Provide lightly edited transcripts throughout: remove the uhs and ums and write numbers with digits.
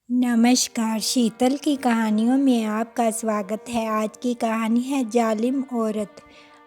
नमस्कार, शीतल की कहानियों में आपका स्वागत है। आज की कहानी है जालिम औरत।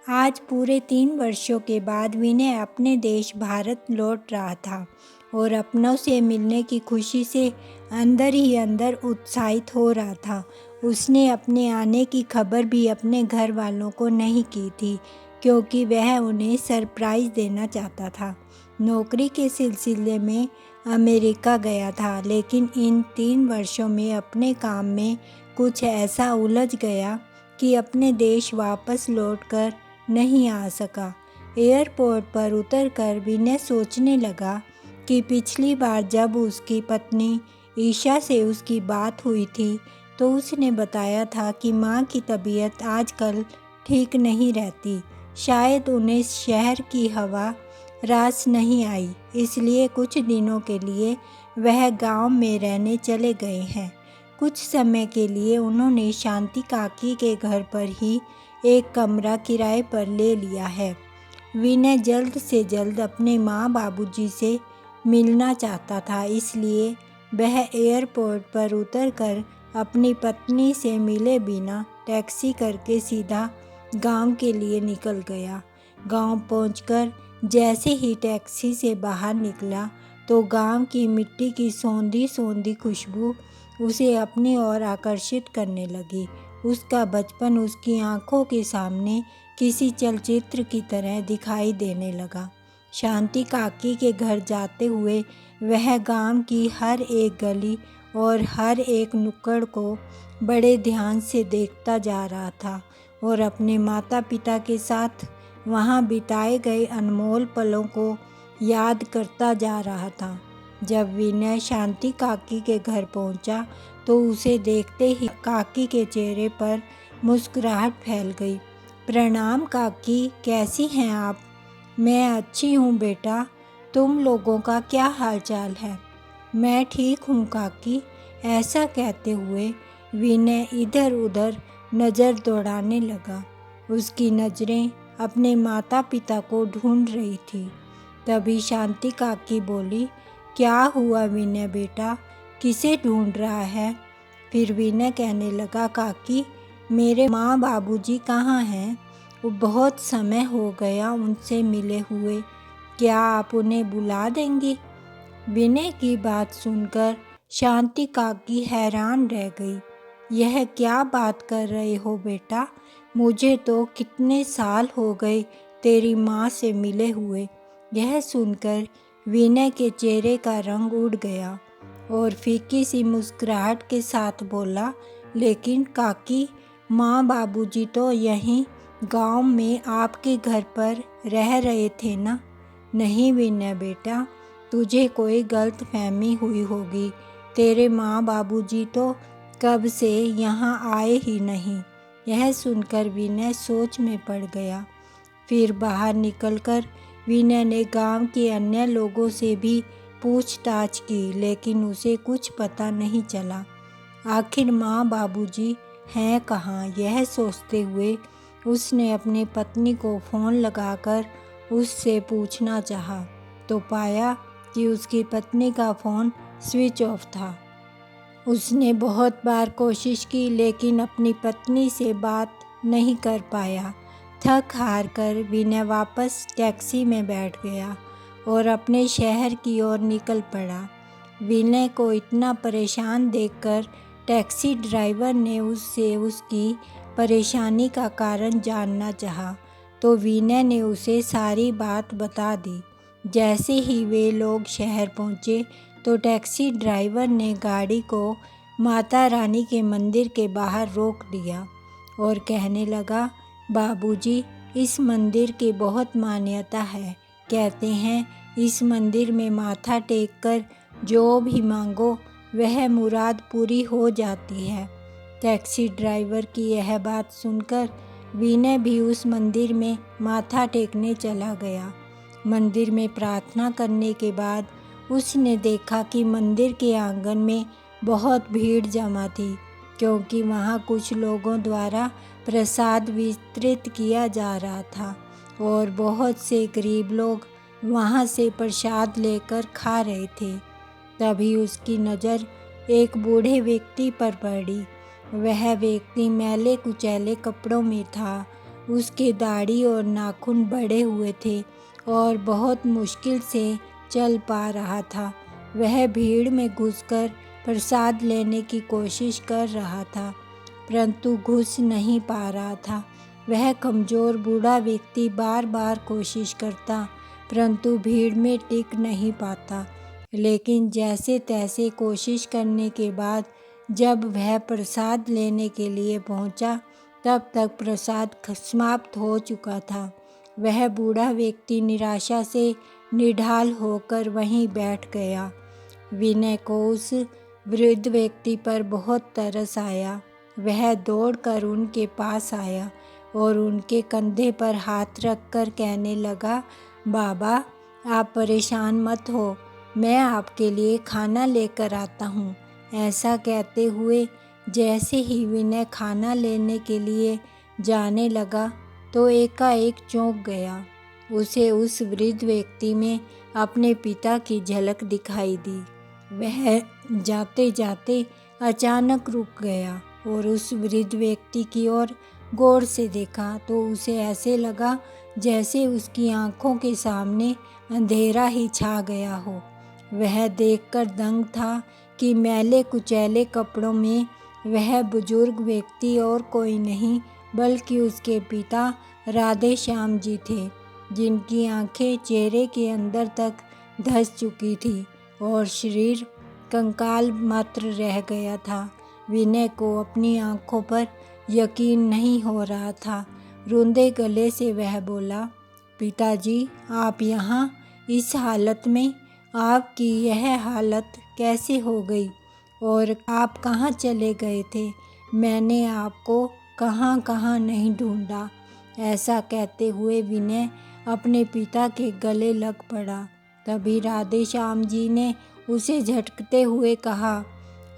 आज पूरे 3 वर्षों के बाद विनय अपने देश भारत लौट रहा था और अपनों से मिलने की खुशी से अंदर ही अंदर उत्साहित हो रहा था। उसने अपने आने की खबर भी अपने घर वालों को नहीं की थी, क्योंकि वह उन्हें सरप्राइज़ देना चाहता था। नौकरी के सिलसिले में अमेरिका गया था, लेकिन इन 3 वर्षों में अपने काम में कुछ ऐसा उलझ गया कि अपने देश वापस लौटकर नहीं आ सका। एयरपोर्ट पर उतरकर विनय सोचने लगा कि पिछली बार जब उसकी पत्नी ईशा से उसकी बात हुई थी, तो उसने बताया था कि माँ की तबीयत आजकल ठीक नहीं रहती। शायद उन्हें शहर की हवा रास नहीं आई, इसलिए कुछ दिनों के लिए वह गांव में रहने चले गए हैं। कुछ समय के लिए उन्होंने शांति काकी के घर पर ही एक कमरा किराए पर ले लिया है। विनय जल्द से जल्द अपने माँ बाबूजी से मिलना चाहता था, इसलिए वह एयरपोर्ट पर उतरकर अपनी पत्नी से मिले बिना टैक्सी करके सीधा गांव के लिए निकल गया। गांव पहुंचकर जैसे ही टैक्सी से बाहर निकला, तो गांव की मिट्टी की सौंधी सौंधी खुशबू उसे अपनी ओर आकर्षित करने लगी। उसका बचपन उसकी आंखों के सामने किसी चलचित्र की तरह दिखाई देने लगा। शांति काकी के घर जाते हुए वह गांव की हर एक गली और हर एक नुक्कड़ को बड़े ध्यान से देखता जा रहा था और अपने माता पिता के साथ वहाँ बिताए गए अनमोल पलों को याद करता जा रहा था। जब विनय शांति काकी के घर पहुँचा, तो उसे देखते ही काकी के चेहरे पर मुस्कुराहट फैल गई। प्रणाम काकी, कैसी हैं आप? मैं अच्छी हूँ बेटा, तुम लोगों का क्या हालचाल है? मैं ठीक हूँ काकी। ऐसा कहते हुए विनय इधर उधर नज़र दौड़ाने लगा। उसकी नज़रें अपने माता पिता को ढूंढ रही थी। तभी शांति काकी बोली, क्या हुआ विनय बेटा, किसे ढूंढ रहा है? फिर विनय कहने लगा, काकी मेरे माँ बाबूजी कहाँ हैं? वो बहुत समय हो गया उनसे मिले हुए, क्या आप उन्हें बुला देंगी? विनय की बात सुनकर शांति काकी हैरान रह गई। यह क्या बात कर रहे हो बेटा? मुझे तो कितने साल हो गए तेरी माँ से मिले हुए। यह सुनकर विनय के चेहरे का रंग उड़ गया और फीकी सी मुस्कुराहट के साथ बोला, लेकिन काकी माँ बाबूजी तो यहीं गांव में आपके घर पर रह रहे थे ना? नहीं विनय बेटा, तुझे कोई गलतफहमी हुई होगी। तेरे माँ बाबूजी तो कब से यहाँ आए ही नहीं। यह सुनकर विनय सोच में पड़ गया। फिर बाहर निकलकर विनय ने गांव के अन्य लोगों से भी पूछताछ की, लेकिन उसे कुछ पता नहीं चला। आखिर माँ बाबूजी हैं कहाँ? यह सोचते हुए उसने अपनी पत्नी को फ़ोन लगाकर उससे पूछना चाहा, तो पाया कि उसकी पत्नी का फ़ोन स्विच ऑफ था। उसने बहुत बार कोशिश की, लेकिन अपनी पत्नी से बात नहीं कर पाया। थक हार कर विनय वापस टैक्सी में बैठ गया और अपने शहर की ओर निकल पड़ा। विनय को इतना परेशान देखकर टैक्सी ड्राइवर ने उससे उसकी परेशानी का कारण जानना चाहा, तो विनय ने उसे सारी बात बता दी। जैसे ही वे लोग शहर पहुँचे, तो टैक्सी ड्राइवर ने गाड़ी को माता रानी के मंदिर के बाहर रोक दिया और कहने लगा, बाबूजी इस मंदिर की बहुत मान्यता है। कहते हैं इस मंदिर में माथा टेक कर जो भी मांगो वह मुराद पूरी हो जाती है। टैक्सी ड्राइवर की यह बात सुनकर विनय भी उस मंदिर में माथा टेकने चला गया। मंदिर में प्रार्थना करने के बाद उसने देखा कि मंदिर के आंगन में बहुत भीड़ जमा थी, क्योंकि वहाँ कुछ लोगों द्वारा प्रसाद वितरित किया जा रहा था और बहुत से गरीब लोग वहाँ से प्रसाद लेकर खा रहे थे। तभी उसकी नज़र एक बूढ़े व्यक्ति पर पड़ी। वह व्यक्ति मैले कुचैले कपड़ों में था। उसके दाढ़ी और नाखून बड़े हुए थे और बहुत मुश्किल से चल पा रहा था। वह भीड़ में घुसकर प्रसाद लेने की कोशिश कर रहा था, परंतु घुस नहीं पा रहा था। वह कमज़ोर बूढ़ा व्यक्ति बार बार कोशिश करता, परंतु भीड़ में टिक नहीं पाता। लेकिन जैसे तैसे कोशिश करने के बाद जब वह प्रसाद लेने के लिए पहुंचा, तब तक प्रसाद समाप्त हो चुका था। वह बूढ़ा व्यक्ति निराशा से निढाल होकर वहीं बैठ गया। विनय को उस वृद्ध व्यक्ति पर बहुत तरस आया। वह दौड़कर उनके पास आया और उनके कंधे पर हाथ रखकर कहने लगा, बाबा, आप परेशान मत हो, मैं आपके लिए खाना लेकर आता हूँ। ऐसा कहते हुए जैसे ही विनय खाना लेने के लिए जाने लगा तो एकाएक चौंक गया। उसे उस वृद्ध व्यक्ति में अपने पिता की झलक दिखाई दी। वह जाते जाते अचानक रुक गया और उस वृद्ध व्यक्ति की ओर गौर से देखा तो उसे ऐसे लगा जैसे उसकी आंखों के सामने अंधेरा ही छा गया हो। वह देखकर दंग था कि मैले कुचैले कपड़ों में वह बुजुर्ग व्यक्ति और कोई नहीं बल्कि उसके पिता राधे श्याम जी थे, जिनकी आंखें चेहरे के अंदर तक धंस चुकी थी और शरीर कंकाल मात्र रह गया था। विनय को अपनी आंखों पर यकीन नहीं हो रहा था। रुंधे गले से वह बोला, पिताजी, आप यहाँ इस हालत में? आपकी यह हालत कैसे हो गई और आप कहाँ चले गए थे? मैंने आपको कहाँ कहाँ नहीं ढूंढा। ऐसा कहते हुए विनय अपने पिता के गले लग पड़ा। तभी राधे श्याम जी ने उसे झटकते हुए कहा,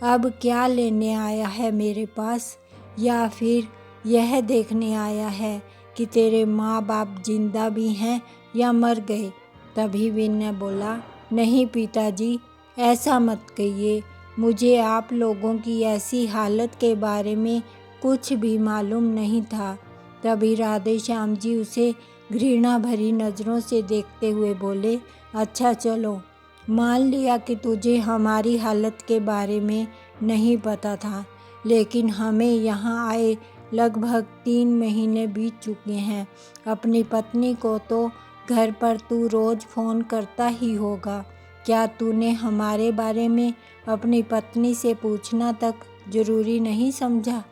अब क्या लेने आया है मेरे पास? या फिर यह देखने आया है कि तेरे माँ बाप जिंदा भी हैं या मर गए? तभी विनय बोला, नहीं पिताजी, ऐसा मत कहिए, मुझे आप लोगों की ऐसी हालत के बारे में कुछ भी मालूम नहीं था। तभी राधे श्याम जी उसे घृणा भरी नज़रों से देखते हुए बोले, अच्छा चलो, मान लिया कि तुझे हमारी हालत के बारे में नहीं पता था, लेकिन हमें यहाँ आए लगभग 3 महीने बीत चुके हैं। अपनी पत्नी को तो घर पर तू रोज़ फ़ोन करता ही होगा। क्या तूने हमारे बारे में अपनी पत्नी से पूछना तक ज़रूरी नहीं समझा?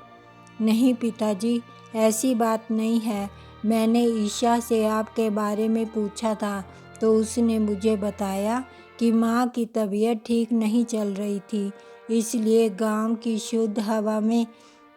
नहीं पिताजी, ऐसी बात नहीं है। मैंने ईशा से आपके बारे में पूछा था तो उसने मुझे बताया कि माँ की तबीयत ठीक नहीं चल रही थी, इसलिए गांव की शुद्ध हवा में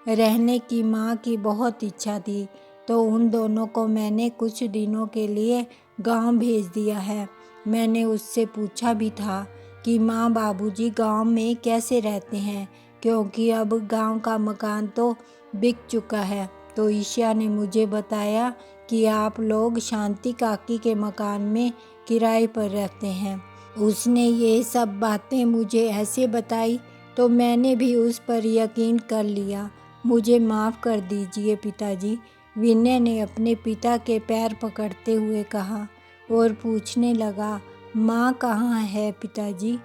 रहने की माँ की बहुत इच्छा थी। तो उन दोनों को मैंने कुछ दिनों के लिए गांव भेज दिया है। मैंने उससे पूछा भी था कि माँ बाबूजी गांव में कैसे रहते हैं, क्योंकि अब गांव का मकान तो बिक चुका है। तो ईशा ने मुझे बताया कि आप लोग शांति काकी के मकान में किराए पर रहते हैं। उसने ये सब बातें मुझे ऐसे बताई तो मैंने भी उस पर यकीन कर लिया। मुझे माफ़ कर दीजिए पिताजी, विनय ने अपने पिता के पैर पकड़ते हुए कहा और पूछने लगा, माँ कहाँ है पिताजी?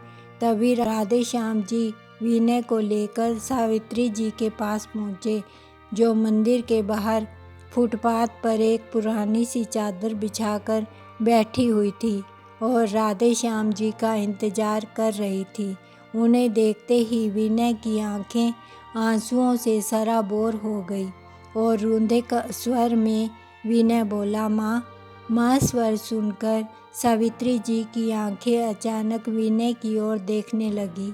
तभी राधे श्याम जी विनय को लेकर सावित्री जी के पास पहुँचे, जो मंदिर के बाहर फुटपाथ पर एक पुरानी सी चादर बिछाकर बैठी हुई थी और राधे श्याम जी का इंतज़ार कर रही थी। उन्हें देखते ही विनय की आंखें आंसुओं से सराबोर हो गई और रूंधे स्वर में विनय बोला, माँ। माँ स्वर सुनकर सावित्री जी की आंखें अचानक विनय की ओर देखने लगी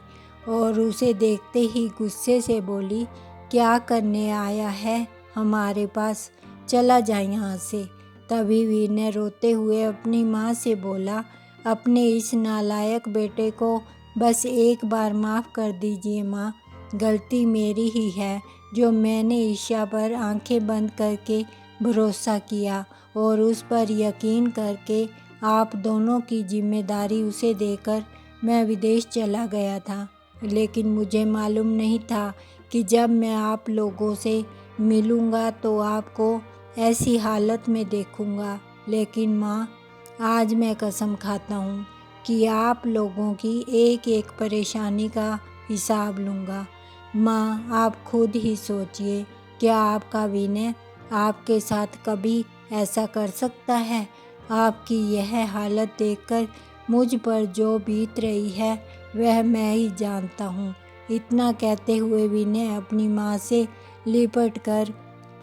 और उसे देखते ही गुस्से से बोली, क्या करने आया है हमारे पास? चला जाए यहाँ से। तभी विनय रोते हुए अपनी माँ से बोला, अपने इस नालायक बेटे को बस एक बार माफ़ कर दीजिए माँ। गलती मेरी ही है जो मैंने ईशा पर आंखें बंद करके भरोसा किया और उस पर यकीन करके आप दोनों की जिम्मेदारी उसे देकर मैं विदेश चला गया था। लेकिन मुझे मालूम नहीं था कि जब मैं आप लोगों से मिलूँगा तो आपको ऐसी हालत में देखूँगा। लेकिन माँ, आज मैं कसम खाता हूँ कि आप लोगों की एक एक परेशानी का हिसाब लूँगा। माँ, आप खुद ही सोचिए, क्या आपका विनय आपके साथ कभी ऐसा कर सकता है? आपकी यह हालत देखकर मुझ पर जो बीत रही है वह मैं ही जानता हूँ। इतना कहते हुए विनय अपनी माँ से लिपट कर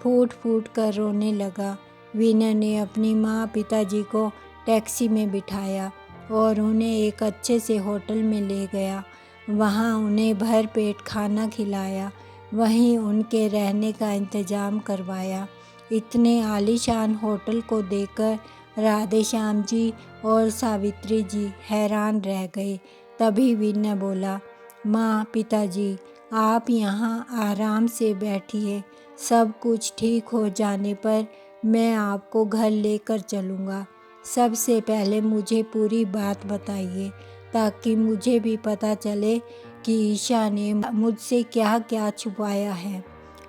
फूट फूट कर रोने लगा। विनय ने अपनी माँ पिताजी को टैक्सी में बिठाया और उन्हें एक अच्छे से होटल में ले गया। वहाँ उन्हें भर पेट खाना खिलाया, वहीं उनके रहने का इंतज़ाम करवाया। इतने आलीशान होटल को देखकर राधे श्याम जी और सावित्री जी हैरान रह गए। तभी विनय बोला, माँ पिताजी, आप यहाँ आराम से बैठिए। सब कुछ ठीक हो जाने पर मैं आपको घर लेकर चलूँगा। सबसे पहले मुझे पूरी बात बताइए ताकि मुझे भी पता चले कि ईशा ने मुझसे क्या क्या छुपाया है।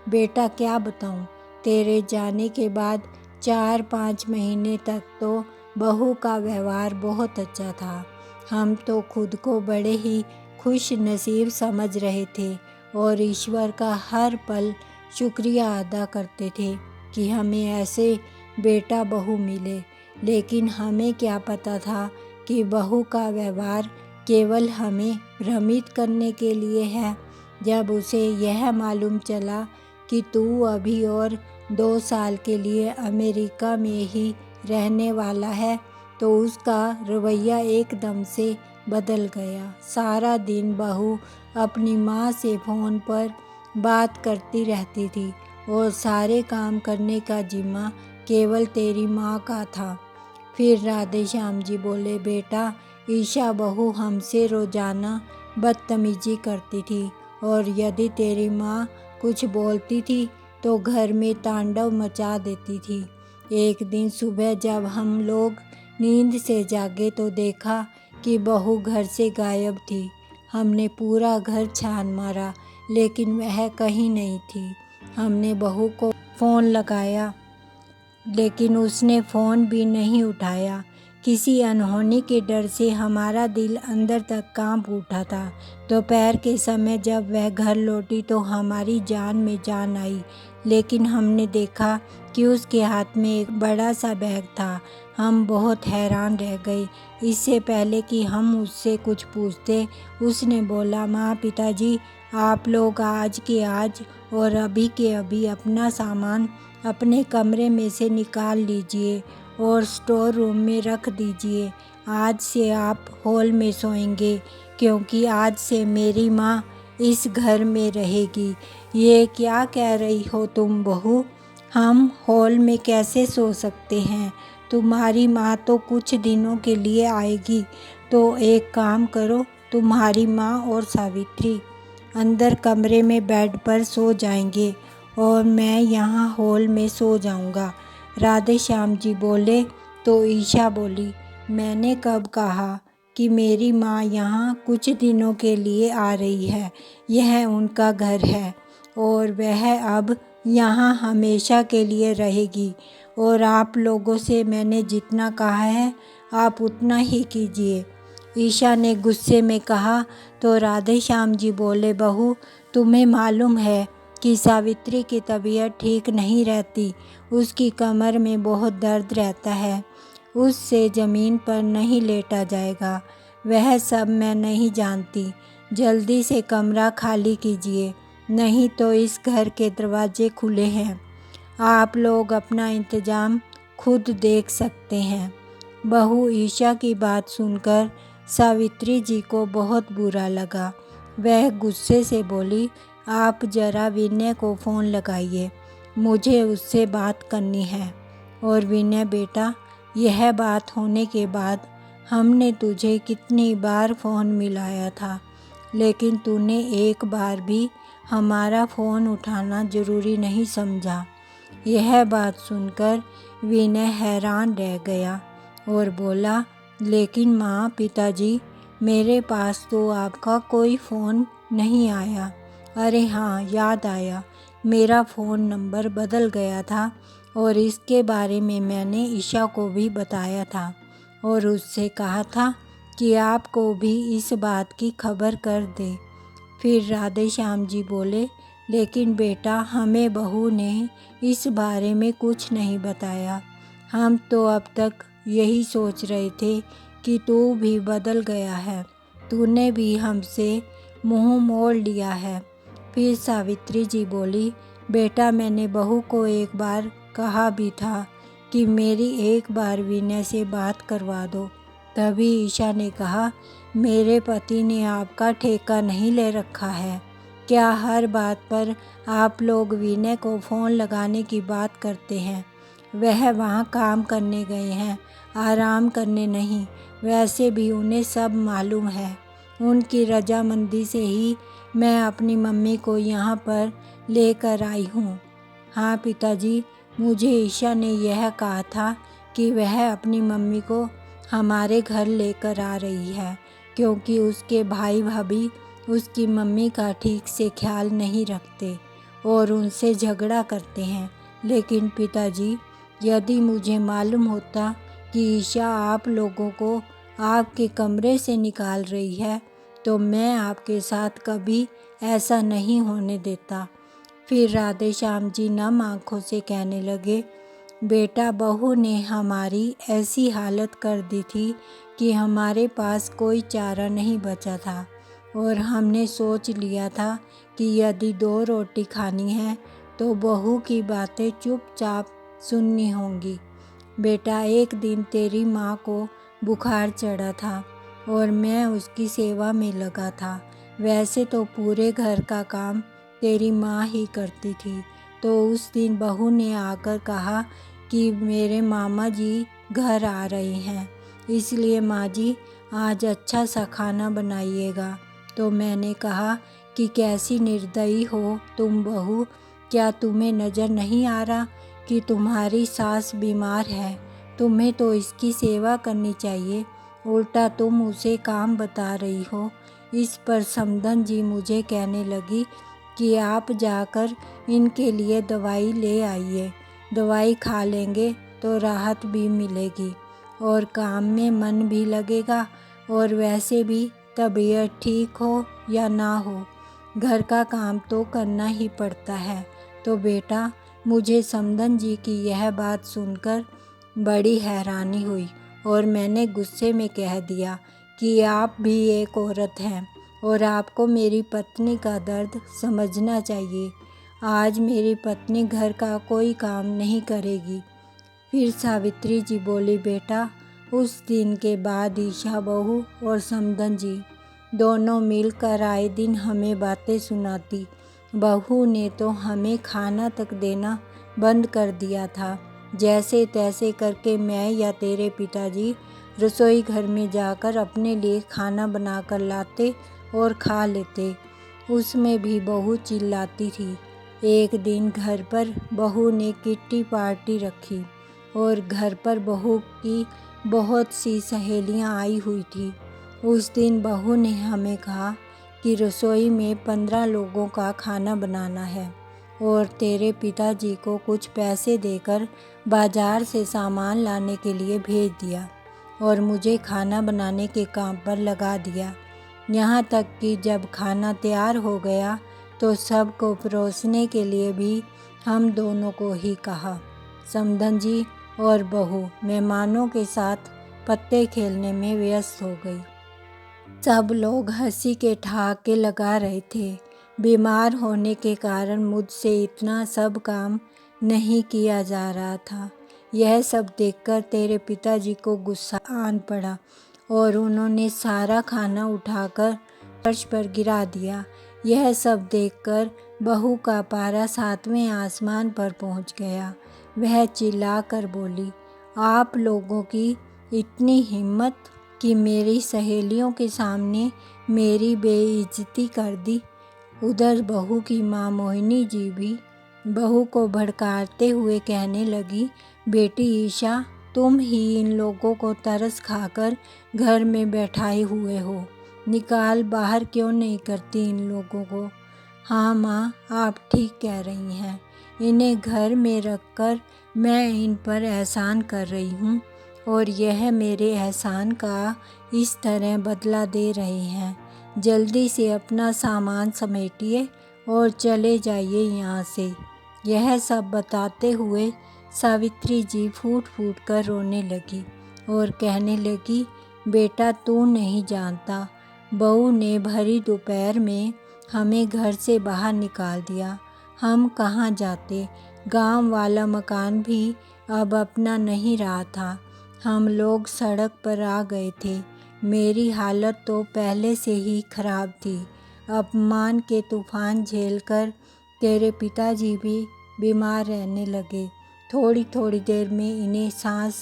बेटा, क्या बताऊँ, तेरे जाने के बाद 4-5 महीने तक तो बहू का व्यवहार बहुत अच्छा था। हम तो खुद को बड़े ही खुश नसीब समझ रहे थे और ईश्वर का हर पल शुक्रिया अदा करते थे कि हमें ऐसे बेटा बहू मिले। लेकिन हमें क्या पता था कि बहू का व्यवहार केवल हमें भ्रमित करने के लिए है। जब उसे यह मालूम चला कि तू अभी और 2 साल के लिए अमेरिका में ही रहने वाला है तो उसका रवैया एकदम से बदल गया। सारा दिन बहू अपनी माँ से फ़ोन पर बात करती रहती थी और सारे काम करने का जिम्मा केवल तेरी माँ का था। फिर राधे श्याम जी बोले, बेटा, ईशा बहू हमसे रोज़ाना बदतमीजी करती थी और यदि तेरी माँ कुछ बोलती थी तो घर में तांडव मचा देती थी। एक दिन सुबह जब हम लोग नींद से जागे तो देखा कि बहू घर से गायब थी। हमने पूरा घर छान मारा लेकिन वह कहीं नहीं थी। हमने बहू को फ़ोन लगाया लेकिन उसने फ़ोन भी नहीं उठाया। किसी अनहोनी के डर से हमारा दिल अंदर तक कांप उठा था। दोपहर के समय जब वह घर लौटी तो हमारी जान में जान आई, लेकिन हमने देखा कि उसके हाथ में एक बड़ा सा बैग था। हम बहुत हैरान रह गए। इससे पहले कि हम उससे कुछ पूछते, उसने बोला, माँ पिताजी, आप लोग आज के आज और अभी के अभी अपना सामान अपने कमरे में से निकाल लीजिए और स्टोर रूम में रख दीजिए। आज से आप हॉल में सोएंगे क्योंकि आज से मेरी माँ इस घर में रहेगी। ये क्या कह रही हो तुम बहू? हम हॉल में कैसे सो सकते हैं? तुम्हारी माँ तो कुछ दिनों के लिए आएगी। तो एक काम करो, तुम्हारी माँ और सावित्री अंदर कमरे में बेड पर सो जाएंगे और मैं यहाँ हॉल में सो जाऊँगा। राधे श्याम जी बोले तो ईशा बोली, मैंने कब कहा कि मेरी माँ यहाँ कुछ दिनों के लिए आ रही है? यह उनका घर है और वह अब यहाँ हमेशा के लिए रहेगी और आप लोगों से मैंने जितना कहा है आप उतना ही कीजिए। ईशा ने गुस्से में कहा तो राधे श्याम जी बोले, बहू, तुम्हें मालूम है कि सावित्री की तबीयत ठीक नहीं रहती। उसकी कमर में बहुत दर्द रहता है। उससे ज़मीन पर नहीं लेटा जाएगा। वह सब मैं नहीं जानती। जल्दी से कमरा खाली कीजिए, नहीं तो इस घर के दरवाजे खुले हैं। आप लोग अपना इंतज़ाम खुद देख सकते हैं। बहू ईशा की बात सुनकर सावित्री जी को बहुत बुरा लगा। वह गुस्से से बोली, आप जरा विनय को फ़ोन लगाइए, मुझे उससे बात करनी है। और विनय बेटा, यह बात होने के बाद हमने तुझे कितनी बार फ़ोन मिलाया था, लेकिन तूने एक बार भी हमारा फ़ोन उठाना ज़रूरी नहीं समझा। यह बात सुनकर विनय हैरान रह गया और बोला, लेकिन माँ पिताजी, मेरे पास तो आपका कोई फ़ोन नहीं आया। अरे हाँ, याद आया, मेरा फ़ोन नंबर बदल गया था और इसके बारे में मैंने ईशा को भी बताया था और उससे कहा था कि आपको भी इस बात की खबर कर दे। फिर राधे श्याम जी बोले, लेकिन बेटा, हमें बहू ने इस बारे में कुछ नहीं बताया। हम तो अब तक यही सोच रहे थे कि तू भी बदल गया है, तूने भी हमसे मुंह मोड़ लिया है। फिर सावित्री जी बोली, बेटा, मैंने बहू को एक बार कहा भी था कि मेरी एक बार विनय से बात करवा दो। तभी ईशा ने कहा, मेरे पति ने आपका ठेका नहीं ले रखा है क्या? हर बात पर आप लोग विनय को फ़ोन लगाने की बात करते हैं। वह वहाँ काम करने गए हैं, आराम करने नहीं। वैसे भी उन्हें सब मालूम है। उनकी रजामंदी से ही मैं अपनी मम्मी को यहाँ पर लेकर आई हूँ। हाँ पिताजी, मुझे ईशा ने यह कहा था कि वह अपनी मम्मी को हमारे घर लेकर आ रही है क्योंकि उसके भाई भाभी उसकी मम्मी का ठीक से ख्याल नहीं रखते और उनसे झगड़ा करते हैं। लेकिन पिताजी, यदि मुझे मालूम होता कि ईशा आप लोगों को आपके कमरे से निकाल रही है तो मैं आपके साथ कभी ऐसा नहीं होने देता। फिर राधे श्याम जी नम आँखों से कहने लगे, बेटा, बहू ने हमारी ऐसी हालत कर दी थी कि हमारे पास कोई चारा नहीं बचा था और हमने सोच लिया था कि यदि 2 रोटी खानी है तो बहू की बातें चुपचाप सुननी होंगी। बेटा, एक दिन तेरी माँ को बुखार चढ़ा था और मैं उसकी सेवा में लगा था। वैसे तो पूरे घर का काम तेरी माँ ही करती थी। तो उस दिन बहू ने आकर कहा कि मेरे मामा जी घर आ रहे हैं, इसलिए माँ जी आज अच्छा सा खाना बनाइएगा। तो मैंने कहा कि कैसी निर्दयी हो तुम बहू, क्या तुम्हें नज़र नहीं आ रहा कि तुम्हारी सास बीमार है? तुम्हें तो इसकी सेवा करनी चाहिए, उल्टा तुम उसे काम बता रही हो। इस पर समधन जी मुझे कहने लगी कि आप जाकर इनके लिए दवाई ले आइए। दवाई खा लेंगे तो राहत भी मिलेगी और काम में मन भी लगेगा और वैसे भी तबीयत ठीक हो या ना हो, घर का काम तो करना ही पड़ता है। तो बेटा, मुझे समधन जी की यह बात सुनकर बड़ी हैरानी हुई और मैंने गुस्से में कह दिया कि आप भी एक औरत हैं और आपको मेरी पत्नी का दर्द समझना चाहिए। आज मेरी पत्नी घर का कोई काम नहीं करेगी। फिर सावित्री जी बोली, बेटा, उस दिन के बाद ईशा बहू और समधन जी दोनों मिलकर आए दिन हमें बातें सुनाती। बहू ने तो हमें खाना तक देना बंद कर दिया था। जैसे तैसे करके मैं या तेरे पिताजी रसोई घर में जाकर अपने लिए खाना बनाकर लाते और खा लेते। उसमें भी बहू चिल्लाती थी। एक दिन घर पर बहू ने किट्टी पार्टी रखी और घर पर बहू की बहुत सी सहेलियां आई हुई थी। उस दिन बहू ने हमें कहा कि रसोई में 15 लोगों का खाना बनाना है और तेरे पिताजी को कुछ पैसे देकर बाजार से सामान लाने के लिए भेज दिया और मुझे खाना बनाने के काम पर लगा दिया। यहाँ तक कि जब खाना तैयार हो गया तो सबको परोसने के लिए भी हम दोनों को ही कहा। समधन जी और बहू मेहमानों के साथ पत्ते खेलने में व्यस्त हो गई। सब लोग हंसी के ठहाके लगा रहे थे। बीमार होने के कारण मुझसे इतना सब काम नहीं किया जा रहा था। यह सब देखकर तेरे पिताजी को गुस्सा आन पड़ा और उन्होंने सारा खाना उठाकर फर्श पर गिरा दिया। यह सब देखकर बहू का पारा 7वें आसमान पर पहुंच गया। वह चिल्लाकर बोली, आप लोगों की इतनी हिम्मत कि मेरी सहेलियों के सामने मेरी बेइज्जती कर दी। उधर बहू की माँ मोहिनी जी भी बहू को भड़काते हुए कहने लगी, बेटी ईशा, तुम ही इन लोगों को तरस खाकर घर में बैठाए हुए हो। निकाल बाहर क्यों नहीं करती इन लोगों को। हाँ माँ, आप ठीक कह रही हैं। इन्हें घर में रखकर मैं इन पर एहसान कर रही हूँ और यह मेरे एहसान का इस तरह बदला दे रहे हैं। जल्दी से अपना सामान समेटिए और चले जाइए यहाँ से। यह सब बताते हुए सावित्री जी फूट फूट कर रोने लगी और कहने लगी, बेटा तू नहीं जानता, बहू ने भरी दोपहर में हमें घर से बाहर निकाल दिया। हम कहाँ जाते। गांव वाला मकान भी अब अपना नहीं रहा था। हम लोग सड़क पर आ गए थे। मेरी हालत तो पहले से ही खराब थी। अपमान के तूफान झेलकर तेरे पिताजी भी बीमार रहने लगे। थोड़ी थोड़ी देर में इन्हें सांस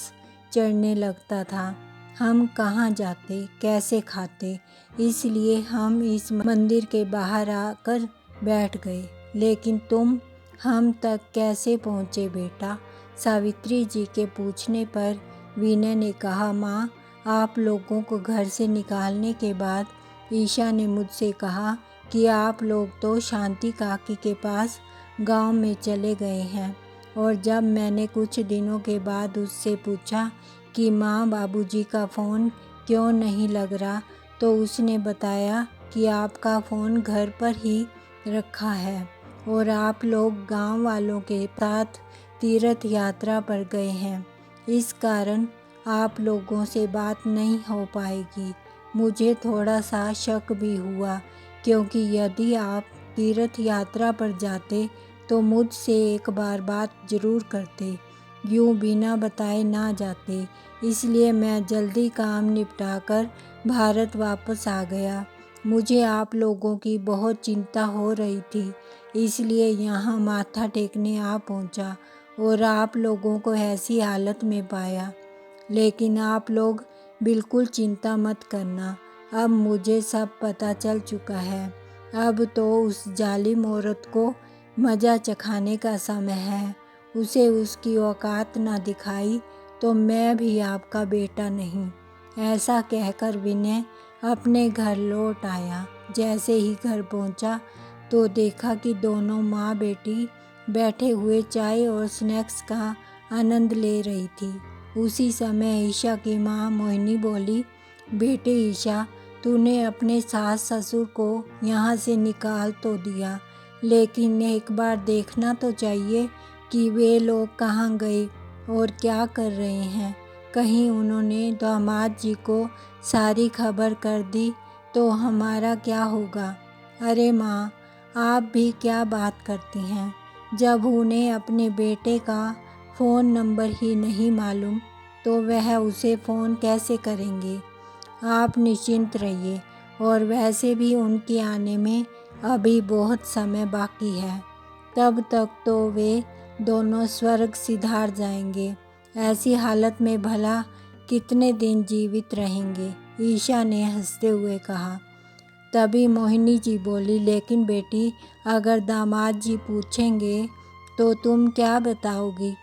चढ़ने लगता था। हम कहाँ जाते, कैसे खाते। इसलिए हम इस मंदिर के बाहर आकर बैठ गए। लेकिन तुम हम तक कैसे पहुँचे बेटा। सावित्री जी के पूछने पर विनय ने कहा, माँ, आप लोगों को घर से निकालने के बाद ईशा ने मुझसे कहा कि आप लोग तो शांति काकी के पास गांव में चले गए हैं। और जब मैंने कुछ दिनों के बाद उससे पूछा कि माँ, बाबूजी का फ़ोन क्यों नहीं लग रहा, तो उसने बताया कि आपका फ़ोन घर पर ही रखा है और आप लोग गांव वालों के साथ तीर्थ यात्रा पर गए हैं। इस कारण आप लोगों से बात नहीं हो पाएगी। मुझे थोड़ा सा शक भी हुआ, क्योंकि यदि आप तीर्थ यात्रा पर जाते तो मुझसे एक बार बात ज़रूर करते। यूँ बिना बताए ना जाते। इसलिए मैं जल्दी काम निपटाकर भारत वापस आ गया। मुझे आप लोगों की बहुत चिंता हो रही थी, इसलिए यहाँ माथा टेकने आ पहुँचा और आप लोगों को ऐसी हालत में पाया। लेकिन आप लोग बिल्कुल चिंता मत करना, अब मुझे सब पता चल चुका है। अब तो उस जालिम औरत को मज़ा चखाने का समय है। उसे उसकी औकात ना दिखाई तो मैं भी आपका बेटा नहीं। ऐसा कहकर विनय अपने घर लौट आया। जैसे ही घर पहुंचा तो देखा कि दोनों माँ बेटी बैठे हुए चाय और स्नैक्स का आनंद ले रही थी। उसी समय ईशा की माँ मोहिनी बोली, बेटे ईशा, तूने अपने सास ससुर को यहाँ से निकाल तो दिया, लेकिन एक बार देखना तो चाहिए कि वे लोग कहाँ गए और क्या कर रहे हैं। कहीं उन्होंने दामाद जी को सारी खबर कर दी तो हमारा क्या होगा। अरे माँ, आप भी क्या बात करती हैं। जब उन्हें अपने बेटे का फ़ोन नंबर ही नहीं मालूम तो वह उसे फ़ोन कैसे करेंगे। आप निश्चिंत रहिए, और वैसे भी उनके आने में अभी बहुत समय बाकी है। तब तक तो वे दोनों स्वर्ग सिधार जाएंगे। ऐसी हालत में भला कितने दिन जीवित रहेंगे। ईशा ने हंसते हुए कहा। तभी मोहिनी जी बोली, लेकिन बेटी, अगर दामाद जी पूछेंगे तो तुम क्या बताओगी।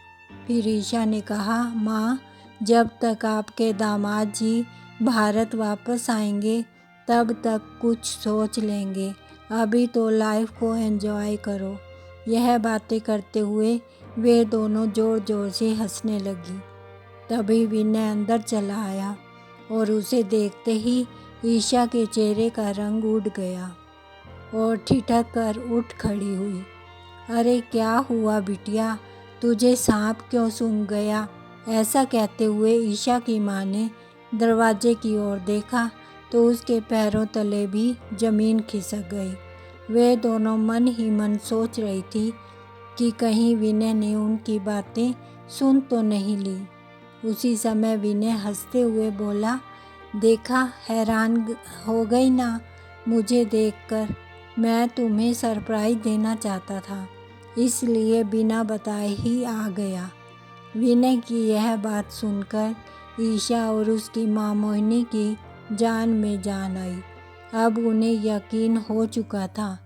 फिर ईशा ने कहा, माँ, जब तक आपके दामाद जी भारत वापस आएंगे तब तक कुछ सोच लेंगे। अभी तो लाइफ को एंजॉय करो। यह बातें करते हुए वे दोनों ज़ोर ज़ोर से हंसने लगी। तभी विनय अंदर चला आया और उसे देखते ही ईशा के चेहरे का रंग उड़ गया और ठिठक कर उठ खड़ी हुई। अरे क्या हुआ बिटिया, तुझे सांप क्यों सूंघ गया। ऐसा कहते हुए ईशा की माँ ने दरवाजे की ओर देखा तो उसके पैरों तले भी ज़मीन खिसक गई। वे दोनों मन ही मन सोच रही थी कि कहीं विनय ने उनकी बातें सुन तो नहीं ली। उसी समय विनय हंसते हुए बोला, देखा, हैरान हो गई ना मुझे देखकर। मैं तुम्हें सरप्राइज़ देना चाहता था, इसलिए बिना बताए ही आ गया। विनय की यह बात सुनकर ईशा और उसकी माँ मोहिनी की जान में जान आई। अब उन्हें यकीन हो चुका था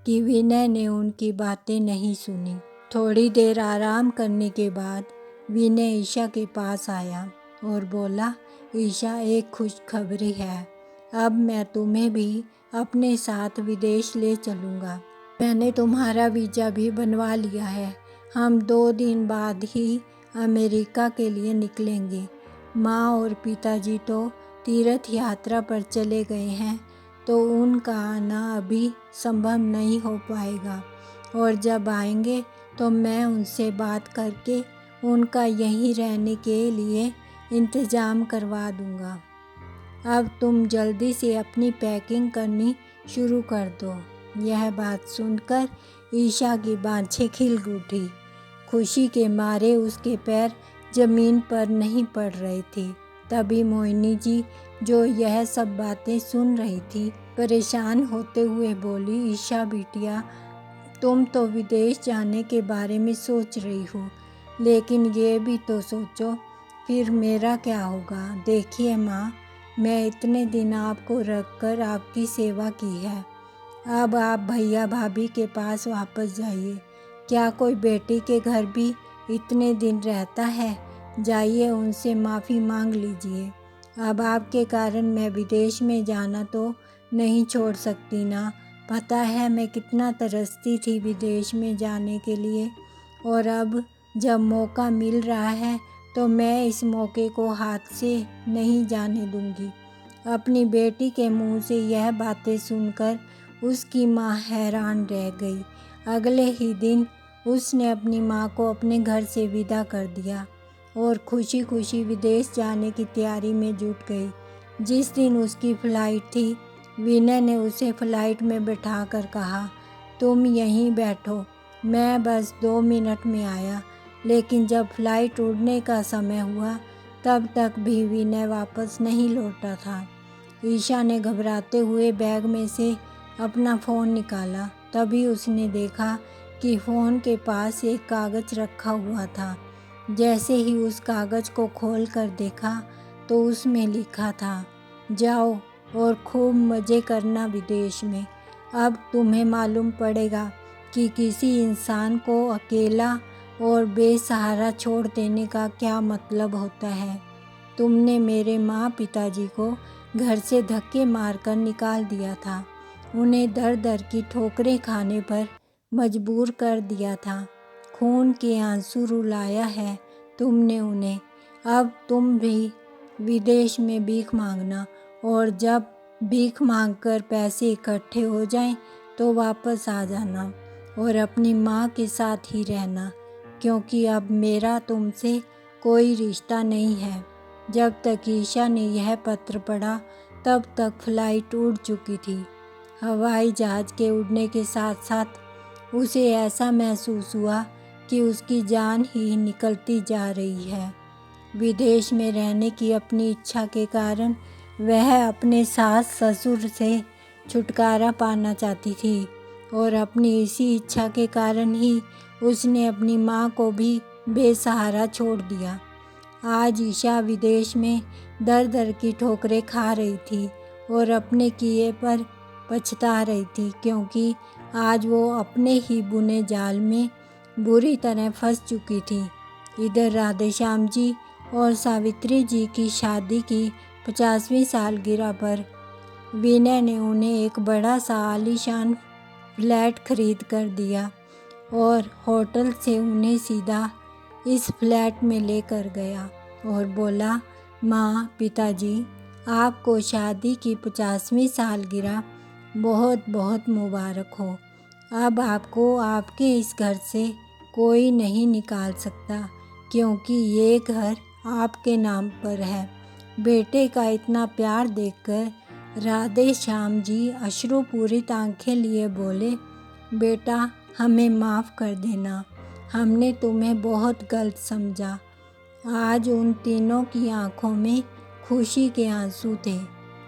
कि विनय ने उनकी बातें नहीं सुनी। थोड़ी देर आराम करने के बाद विनय ईशा के पास आया और बोला, ईशा, एक खुशखबरी है। अब मैं तुम्हें भी अपने साथ विदेश ले चलूँगा। मैंने तुम्हारा वीज़ा भी बनवा लिया है। हम 2 दिन बाद ही अमेरिका के लिए निकलेंगे। माँ और पिताजी तो तीर्थ यात्रा पर चले गए हैं, तो उनका आना अभी संभव नहीं हो पाएगा, और जब आएंगे तो मैं उनसे बात करके उनका यहीं रहने के लिए इंतज़ाम करवा दूँगा। अब तुम जल्दी से अपनी पैकिंग करनी शुरू कर दो। यह बात सुनकर ईशा की बाँछें खिल उठी। खुशी के मारे उसके पैर जमीन पर नहीं पड़ रहे थे। तभी मोहिनी जी, जो यह सब बातें सुन रही थी, परेशान होते हुए बोली, ईशा बिटिया, तुम तो विदेश जाने के बारे में सोच रही हो, लेकिन ये भी तो सोचो फिर मेरा क्या होगा। देखिए माँ, मैं इतने दिन आपको रखकर आपकी सेवा की है। अब आप भैया भाभी के पास वापस जाइए। क्या कोई बेटी के घर भी इतने दिन रहता है? जाइए, उनसे माफ़ी मांग लीजिए। अब आपके कारण मैं विदेश में जाना तो नहीं छोड़ सकती ना। पता है मैं कितना तरसती थी विदेश में जाने के लिए, और अब जब मौका मिल रहा है तो मैं इस मौके को हाथ से नहीं जाने दूंगी। अपनी बेटी के मुंह से यह बातें सुनकर उसकी माँ हैरान रह गई। अगले ही दिन उसने अपनी माँ को अपने घर से विदा कर दिया और खुशी खुशी विदेश जाने की तैयारी में जुट गई। जिस दिन उसकी फ़्लाइट थी, विनय ने उसे फ़्लाइट में बैठाकर कहा, तुम यहीं बैठो, मैं बस 2 मिनट में आया। लेकिन जब फ़्लाइट उड़ने का समय हुआ, तब तक भी विनय वापस नहीं लौटा था। ईशा ने घबराते हुए बैग में से अपना फ़ोन निकाला। तभी उसने देखा कि फ़ोन के पास एक कागज़ रखा हुआ था। जैसे ही उस कागज़ को खोल कर देखा तो उसमें लिखा था, जाओ और खूब मज़े करना विदेश में। अब तुम्हें मालूम पड़ेगा कि किसी इंसान को अकेला और बेसहारा छोड़ देने का क्या मतलब होता है। तुमने मेरे माँ पिताजी को घर से धक्के मारकर निकाल दिया था, उन्हें दर दर की ठोकरें खाने पर मजबूर कर दिया था, खून के आंसू रुलाया है तुमने उन्हें। अब तुम भी विदेश में भीख मांगना, और जब भीख मांगकर पैसे इकट्ठे हो जाएं तो वापस आ जाना और अपनी माँ के साथ ही रहना, क्योंकि अब मेरा तुमसे कोई रिश्ता नहीं है। जब तक ईशा ने यह पत्र पढ़ा तब तक फ़्लाइट उड़ चुकी थी। हवाई जहाज़ के उड़ने के साथ साथ उसे ऐसा महसूस हुआ कि उसकी जान ही निकलती जा रही है। विदेश में रहने की अपनी इच्छा के कारण वह अपने सास ससुर से छुटकारा पाना चाहती थी, और अपनी इसी इच्छा के कारण ही उसने अपनी माँ को भी बेसहारा छोड़ दिया। आज ईशा विदेश में दर दर की ठोकरें खा रही थी और अपने किए पर पछता रही थी, क्योंकि आज वो अपने ही बुने जाल में बुरी तरह फंस चुकी थी। इधर राधेश्याम जी और सावित्री जी की शादी की 50वीं सालगिरह पर विनय ने उन्हें एक बड़ा सा आलीशान फ्लैट खरीद कर दिया और होटल से उन्हें सीधा इस फ्लैट में लेकर गया और बोला, माँ पिताजी, आपको शादी की 50वीं सालगिरह बहुत बहुत मुबारक हो। अब आपको आपके इस घर से कोई नहीं निकाल सकता, क्योंकि ये घर आपके नाम पर है। बेटे का इतना प्यार देखकर राधेश्याम जी अश्रुपूरित आंखें लिए बोले, बेटा हमें माफ़ कर देना, हमने तुम्हें बहुत गलत समझा। आज उन तीनों की आंखों में खुशी के आंसू थे।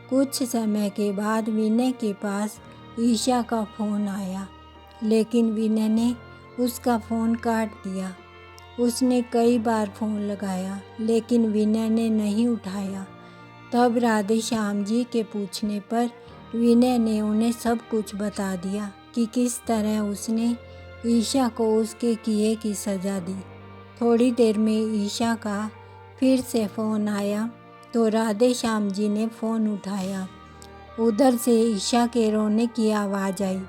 कुछ समय के बाद विनय के पास ईशा का फ़ोन आया, लेकिन विनय ने उसका फ़ोन काट दिया। उसने कई बार फ़ोन लगाया, लेकिन विनय ने नहीं उठाया। तब राधेश्याम जी के पूछने पर विनय ने उन्हें सब कुछ बता दिया कि किस तरह उसने ईशा को उसके किए की सज़ा दी। थोड़ी देर में ईशा का फिर से फ़ोन आया तो राधेश्याम जी ने फ़ोन उठाया उधर से ईशा के रोने की आवाज़ आई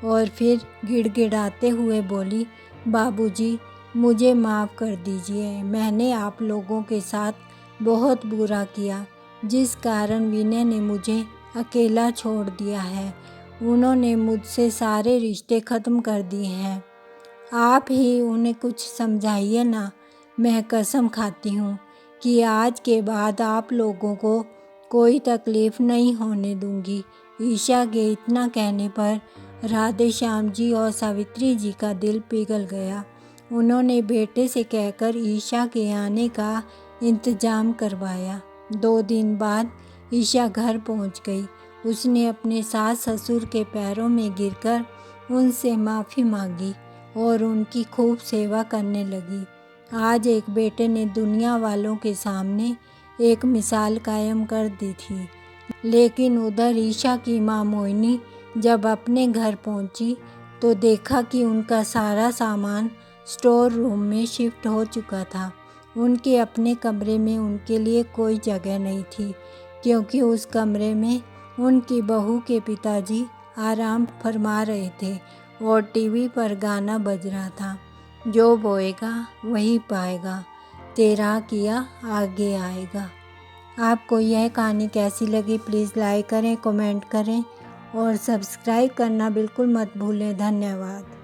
और फिर गिड़गिड़ाते हुए बोली, बाबूजी, मुझे माफ़ कर दीजिए। मैंने आप लोगों के साथ बहुत बुरा किया, जिस कारण विनय ने मुझे अकेला छोड़ दिया है। उन्होंने मुझसे सारे रिश्ते ख़त्म कर दिए हैं। आप ही उन्हें कुछ समझाइए ना। मैं कसम खाती हूँ कि आज के बाद आप लोगों को कोई तकलीफ़ नहीं होने दूँगी। ईशा के इतना कहने पर राधे श्याम जी और सावित्री जी का दिल पिघल गया। उन्होंने बेटे से कहकर ईशा के आने का इंतज़ाम करवाया। 2 दिन बाद ईशा घर पहुंच गई। उसने अपने सास ससुर के पैरों में गिरकर उनसे माफ़ी मांगी और उनकी खूब सेवा करने लगी। आज एक बेटे ने दुनिया वालों के सामने एक मिसाल कायम कर दी थी। लेकिन उधर ईशा की माँ मोहिनी जब अपने घर पहुंची तो देखा कि उनका सारा सामान स्टोर रूम में शिफ्ट हो चुका था। उनके अपने कमरे में उनके लिए कोई जगह नहीं थी, क्योंकि उस कमरे में उनकी बहू के पिताजी आराम फरमा रहे थे और टीवी पर गाना बज रहा था, जो बोएगा वही पाएगा, तेरा किया आगे आएगा। आपको यह कहानी कैसी लगी प्लीज़ लाइक करें, कमेंट करें और सब्सक्राइब करना बिल्कुल मत भूलें। धन्यवाद।